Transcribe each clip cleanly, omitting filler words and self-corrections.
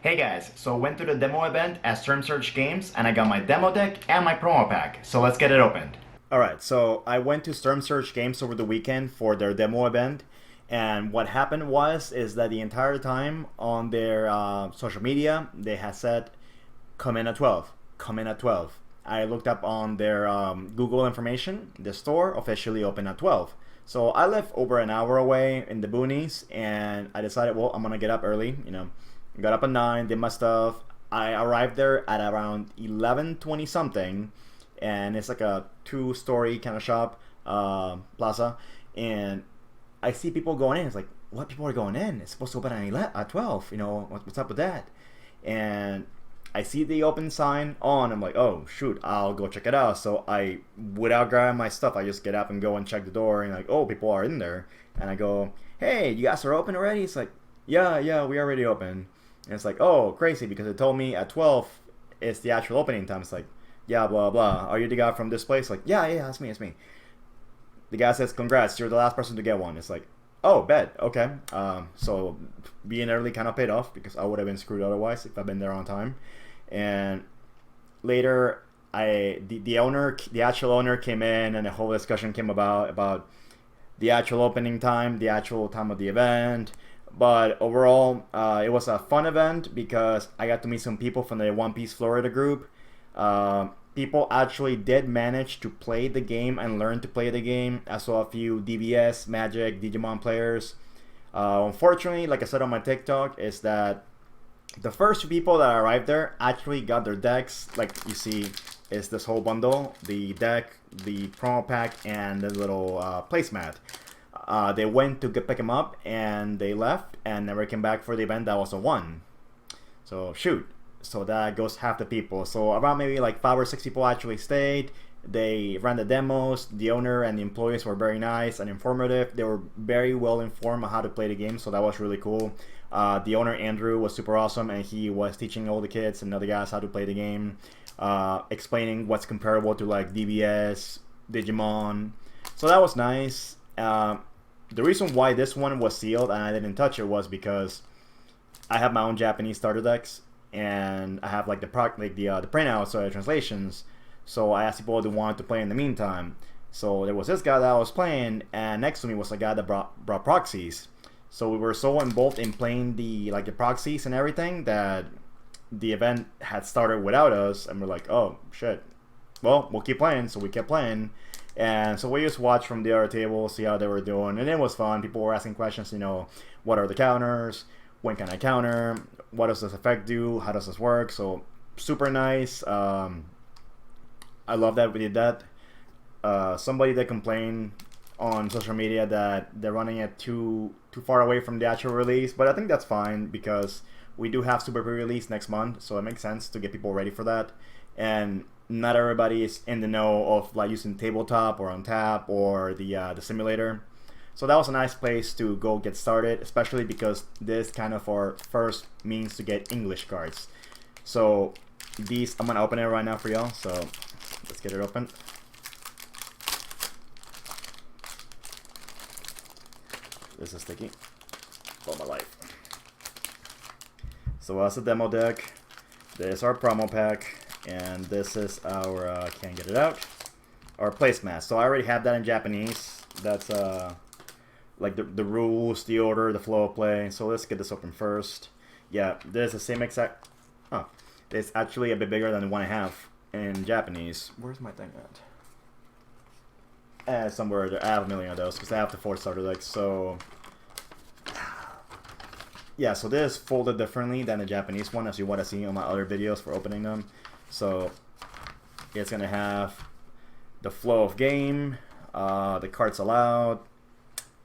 Hey guys, so went to the demo event at Storm Surge Games and I got my demo deck and my promo pack, so let's get it opened. Alright, so I went to Storm Surge Games over the weekend for their demo event, and what happened is that the entire time on their social media they had said come in at 12, come in at 12. I looked up on their Google information, the store officially opened at 12. So I left over an hour away in the boonies and I decided, well, I'm gonna get up early, got up at 9, did my stuff. I arrived there at around 11:20 something, and it's like a two-story kind of shop, plaza, and I see people going in. It's like, what, people are going in? It's supposed to open at 11, at 12. What's up with that? And I see the open sign on. I'm like, oh shoot, I'll go check it out. So I, without grabbing my stuff, I just get up and go and check the door, and like, oh, people are in there. And I go, hey, you guys are open already? It's like, yeah, we already open. And it's like, oh, crazy, because it told me at 12 it's the actual opening time. It's like, yeah, blah, blah. Are you the guy from this place? Like, yeah, it's me. The guy says, congrats, you're the last person to get one. It's like, oh, bet, okay. So being early kind of paid off because I would have been screwed otherwise if I'd been there on time. And later, the actual owner came in and a whole discussion came about the actual opening time, the actual time of the event. But overall, it was a fun event because I got to meet some people from the One Piece Florida group. People actually did manage to play the game and learn to play the game. I saw a few DBS, Magic, Digimon players. Unfortunately, like I said on my TikTok, is that the first few people that arrived there actually got their decks. Like you see, is this whole bundle: the deck, the promo pack, and the little placemat. They went to pick him up and they left and never came back for the event. That was a one. So shoot. So that goes half the people. So around maybe like 5 or 6 people actually stayed. They ran the demos. The owner and the employees were very nice and informative. They were very well informed on how to play the game, so that was really cool. The owner Andrew was super awesome, and he was teaching all the kids and other guys how to play the game, explaining what's comparable to like DBS, Digimon. So that was nice. The reason why this one was sealed and I didn't touch it was because I have my own Japanese starter decks, and I have like the printouts, so the translations. So I asked people who wanted to play in the meantime. So there was this guy that I was playing, and next to me was a guy that brought proxies. So we were so involved in playing the proxies and everything that the event had started without us, and we're like, oh shit, well, we'll keep playing. So we kept playing, and so we just watched from the other table, see how they were doing, and it was fun. People were asking questions, what are the counters, when can I counter, what does this effect do, how does this work. So super nice. I love that we did that. Somebody did complain on social media that they're running it too far away from the actual release, but I think that's fine because we do have Super Pre-release next month, so it makes sense to get people ready for that. And not everybody is in the know of like using tabletop or on tap or the simulator. So that was a nice place to go get started, especially because this kind of our first means to get English cards. So these, I'm gonna open it right now for y'all. So let's get it open. This is sticky. All my life. So that's the demo deck. There's our promo pack. And this is our, can't get it out, our placemat. So I already have that in Japanese. That's like the rules, the order, the flow of play. So let's get this open first. Yeah, there's the same exact, it's actually a bit bigger than the one I have in Japanese. Where's my thing at? Somewhere there. I have a million of those because I have the 4 starter decks. So yeah, so this is folded differently than the Japanese one, as you want to see on my other videos for opening them. So it's gonna have the flow of game, the cards allowed,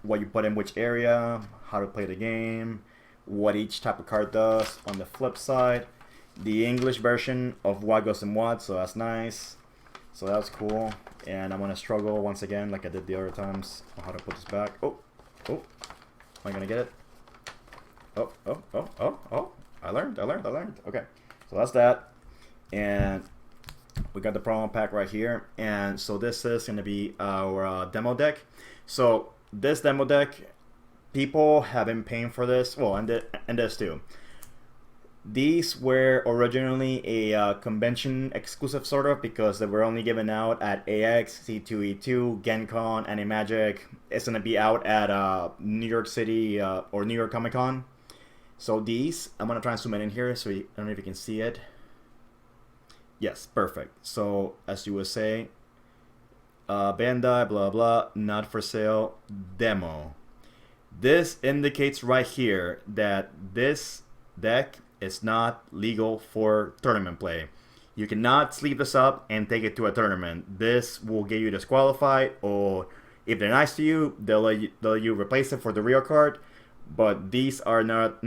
what you put in which area, how to play the game, what each type of card does. On the flip side, the English version of what goes in what, so that's nice. So that's cool. And I'm gonna struggle once again like I did the other times on how to put this back. Oh, am I gonna get it? Oh, I learned. Okay, so that's that. And we got the promo pack right here. And so this is gonna be our demo deck. So this demo deck, people have been paying for this. Well, and this too. These were originally a convention exclusive sort of, because they were only given out at AX, C2E2, GenCon, Animagic. It's gonna be out at New York City or New York Comic Con. So these, I'm gonna try and zoom in here so I don't know if you can see it. Yes, perfect. So as you would say, Bandai, blah blah, not for sale, demo. This indicates right here that this deck is not legal for tournament play. You cannot sleeve this up and take it to a tournament. This will get you disqualified, or if they're nice to you, they'll let you replace it for the real card. But these are not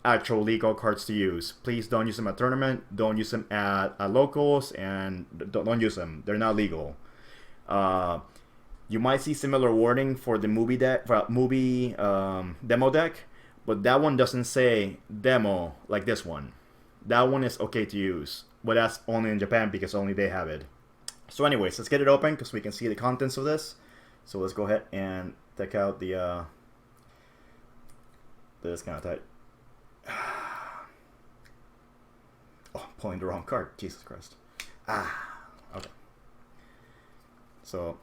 actual legal cards to use. Please don't use them at tournament. Don't use them at locals, and don't use them. They're not legal. You might see similar wording for the movie demo deck, but that one doesn't say demo like this one. That one is okay to use, but that's only in Japan because only they have it. So anyways, let's get it open because we can see the contents of this. So let's go ahead and check out the this kind of tight. Oh, I'm pulling the wrong card. Jesus Christ. Okay. So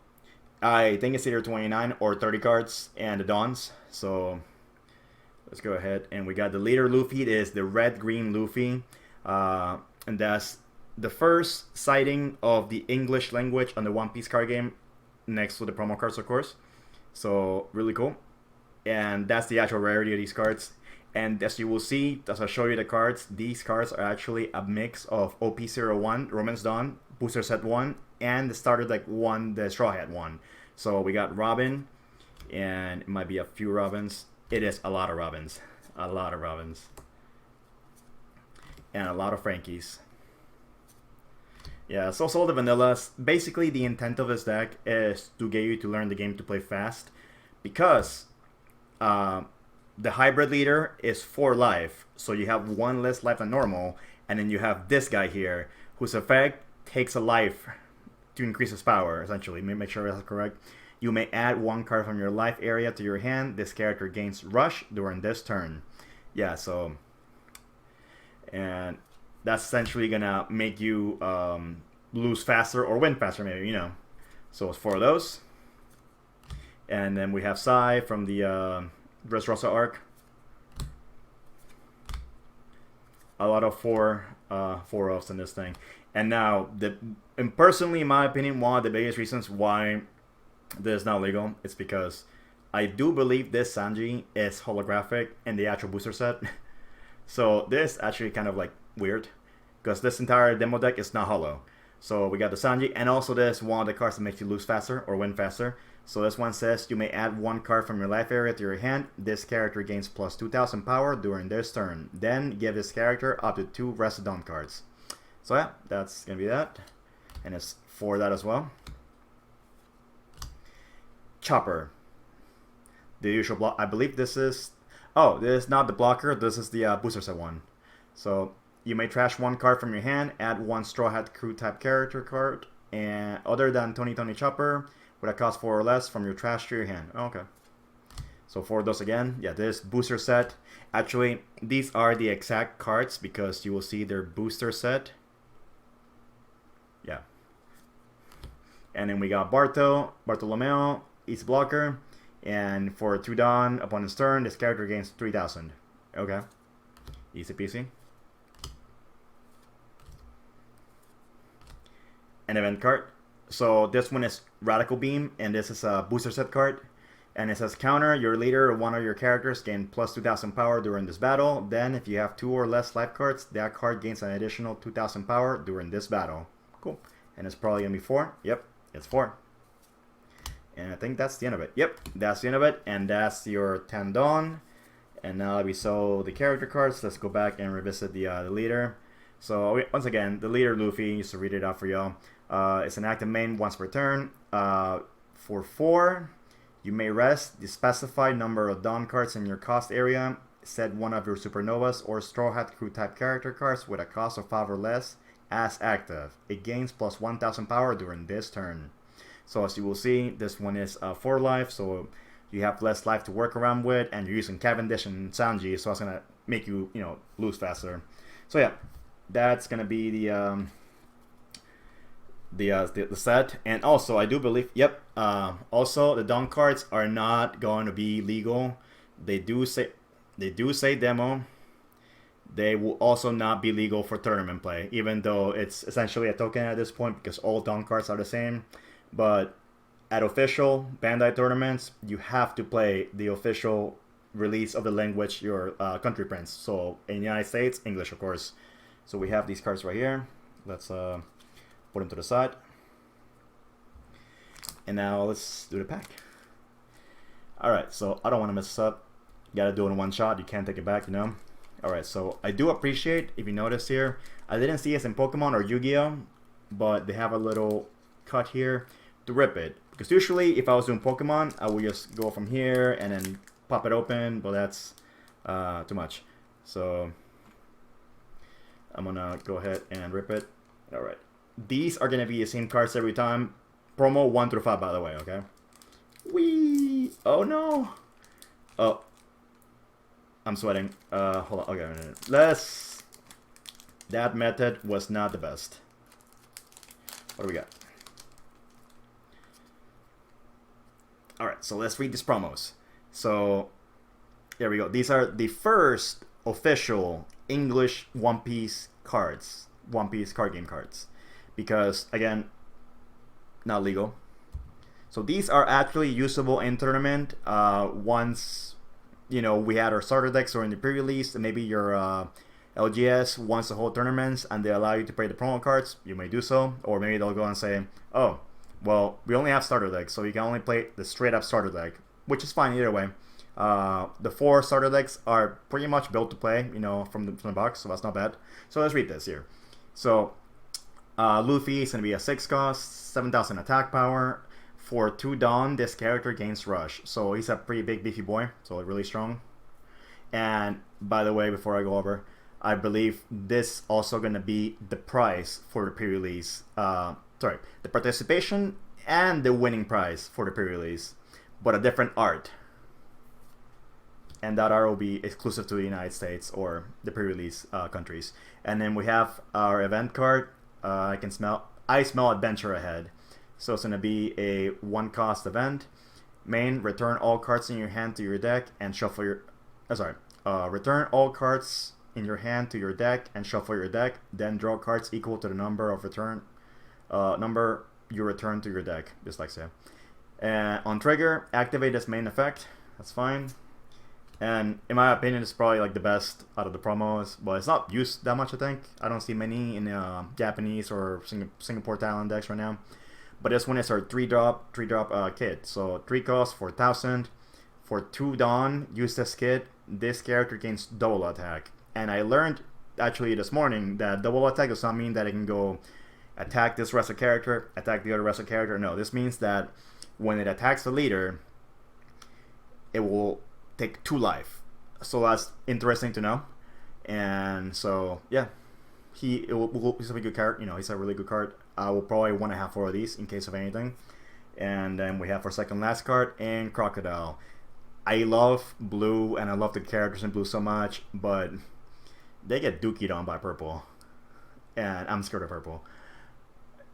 I think it's either 29 or 30 cards and the Dons. So let's go ahead, and we got the leader Luffy. It is the red-green Luffy, and that's the first sighting of the English language on the One Piece card game, next to the promo cards, of course. So really cool, and that's the actual rarity of these cards. And as you will see, as I show you the cards, these cards are actually a mix of OP01, Romance Dawn, Booster Set 1, and the Starter Deck 1, the Straw Hat 1. So we got Robin, and it might be a few Robins. It is a lot of Robins. A lot of Robins. And a lot of Frankies. Yeah, so all the vanillas. Basically, the intent of this deck is to get you to learn the game to play fast. Because the hybrid leader is 4 life. So you have 1 less life than normal. And then you have this guy here, whose effect takes a life to increase his power, essentially. Make sure that's correct. You may add 1 card from your life area to your hand. This character gains Rush during this turn. Yeah, so... And that's essentially gonna make you lose faster or win faster, maybe, you know. So it's 4 of those. And then we have Sai from the Dressrosa arc. A lot of 4-ofs in this thing. And now, and personally, in my opinion, one of the biggest reasons why this is not legal is because I do believe this Sanji is holographic in the actual booster set. So this actually kind of like weird, because this entire demo deck is not holo. So we got the Sanji, and also this one of the cards that makes you lose faster or win faster. So this one says you may add 1 card from your life area to your hand. This character gains plus 2,000 power during this turn. Then give this character up to 2 Rested Dawn cards. So yeah, that's gonna be that, and it's for that as well. Chopper, the usual block. I believe this is. Oh, this is not the blocker. This is the booster set one. So you may trash 1 card from your hand, add 1 Straw Hat Crew type character card, and other than Tony Chopper, with a cost 4 or less from your trash to your hand. Oh, okay. So for those again, yeah, this booster set. Actually, these are the exact cards because you will see their booster set. Yeah. And then we got Bartolomeo, East Blocker. And for 2 Dawn, upon his turn, this character gains 3,000. Okay. Easy peasy. An event card. So this one is Radical Beam, and this is a booster set card. And it says counter, your leader or one of your characters gain plus 2,000 power during this battle. Then if you have 2 or less life cards, that card gains an additional 2,000 power during this battle. Cool. And it's probably going to be 4. Yep, it's 4. And I think that's the end of it. Yep, that's the end of it. And that's your 10 Dawn. And now that we saw the character cards, let's go back and revisit the leader. So once again, the leader Luffy, just to read it out for y'all. It's an active main once per turn. For 4, you may rest the specified number of Dawn cards in your cost area. Set one of your Supernovas or Straw Hat Crew type character cards with a cost of 5 or less as active. It gains plus 1,000 power during this turn. So as you will see, this one is 4 life, so you have less life to work around with, and you're using Cavendish and Sanji, so it's gonna make you, lose faster. So yeah, that's gonna be the set. And also, I do believe, yep. Also, the Dawn cards are not going to be legal. They do say demo. They will also not be legal for tournament play, even though it's essentially a token at this point because all Dawn cards are the same. But at official Bandai tournaments, you have to play the official release of the language your country prints. So in the United States, English, of course. So we have these cards right here. Let's put them to the side. And now let's do the pack. Alright, so I don't want to mess this up. You gotta do it in one shot. You can't take it back, Alright, so I do appreciate, if you notice here, I didn't see this in Pokemon or Yu-Gi-Oh! But they have a little cut here to rip it. Because usually, if I was doing Pokemon, I would just go from here and then pop it open, but that's too much. So, I'm gonna go ahead and rip it. Alright. These are gonna be the same cards every time. Promo 1 through 5, by the way, okay? Whee! Oh no! Oh. I'm sweating. Hold on. Okay, that method was not the best. What do we got? Alright, so let's read these promos. So, there we go. These are the first official English One Piece cards. One Piece card game cards. Because, again, not legal. So these are actually usable in tournament once, we had our starter decks or in the pre-release, and maybe your LGS wants the whole tournaments and they allow you to play the promo cards, you may do so. Or maybe they'll go and say, oh, well, we only have starter decks, so you can only play the straight up starter deck, which is fine either way. The 4 starter decks are pretty much built to play, from the box, so that's not bad. So let's read this here. So, Luffy is going to be a 6 cost, 7,000 attack power. For 2 Dawn, this character gains Rush. So he's a pretty big, beefy boy, so really strong. And, by the way, before I go over, I believe this also going to be the prize for the pre-release. The participation and the winning prize for the pre-release, but a different art. And that art will be exclusive to the United States or the pre-release countries. And then we have our event card. I smell adventure ahead. So it's going to be a 1-cost event. Main, return all cards in your hand to your deck and shuffle your... return all cards in your hand to your deck and shuffle your deck. Then draw cards equal to the number you return to your deck. Dyslexia. And on trigger, activate this main effect. That's fine. And in my opinion, it's probably like the best out of the promos, but it's not used that much, I think. I don't see many in Japanese or Singapore Thailand decks right now. But this one is our 3-drop kit. So 3 cost for 1,000. For 2 Dawn, use this kit. This character gains double attack. And I learned actually this morning that double attack does not mean that it can go attack this wrestler character, attack the other wrestler character. No, this means that when it attacks the leader, it will take 2 life. So that's interesting to know. And so, yeah. He's a good card. He's a really good card. I will probably want to have 4 of these in case of anything. And then we have our second last card, and Crocodile. I love blue, and I love the characters in blue so much, but they get dookied on by purple. And I'm scared of purple.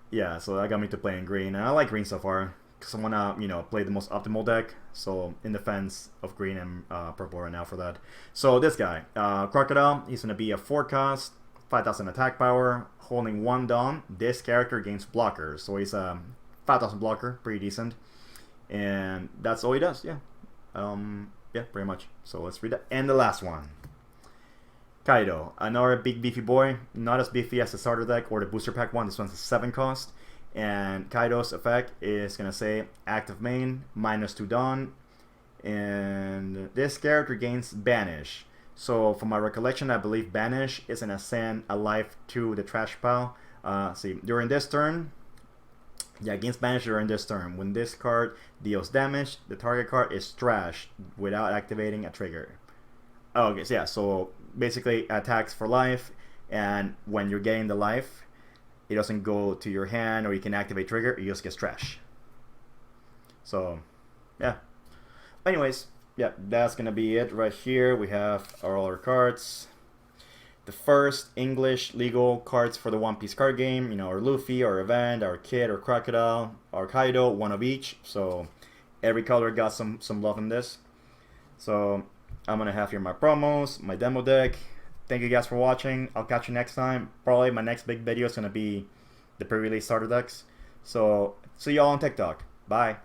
Yeah, so that got me to play in green. And I like green so far, because I want to, play the most optimal deck. So, in defense of green and purple right now for that. So, this guy, Crocodile, he's going to be a 4-cost, 5,000 attack power, holding 1 Dawn. This character gains blockers, so he's a 5,000 blocker, pretty decent. And that's all he does, yeah. Yeah, pretty much. So let's read that. And the last one. Kaido, another big beefy boy, not as beefy as the starter deck or the booster pack one. This one's a 7 cost. And Kaido's effect is going to say active main, -2 Dawn. And this character gains Banish. So, from my recollection, I believe Banish is an ascend a life to the trash pile. See, during this turn, gains Banish during this turn. When this card deals damage, the target card is trashed without activating a trigger. Oh, okay, so yeah, so basically attacks for life, and when you're getting the life, it doesn't go to your hand or you can activate trigger, it just gets trash. So, yeah. Anyways, yeah, that's gonna be it right here. We have all our cards. The first English legal cards for the One Piece card game. You know, our Luffy, our Event, our Kid, our Crocodile, our Kaido, one of each. So every color got some love in this. So I'm gonna have here my promos, my demo deck. Thank you guys for watching. I'll catch you next time. Probably my next big video is gonna be the pre-release starter decks. So see y'all on TikTok. Bye.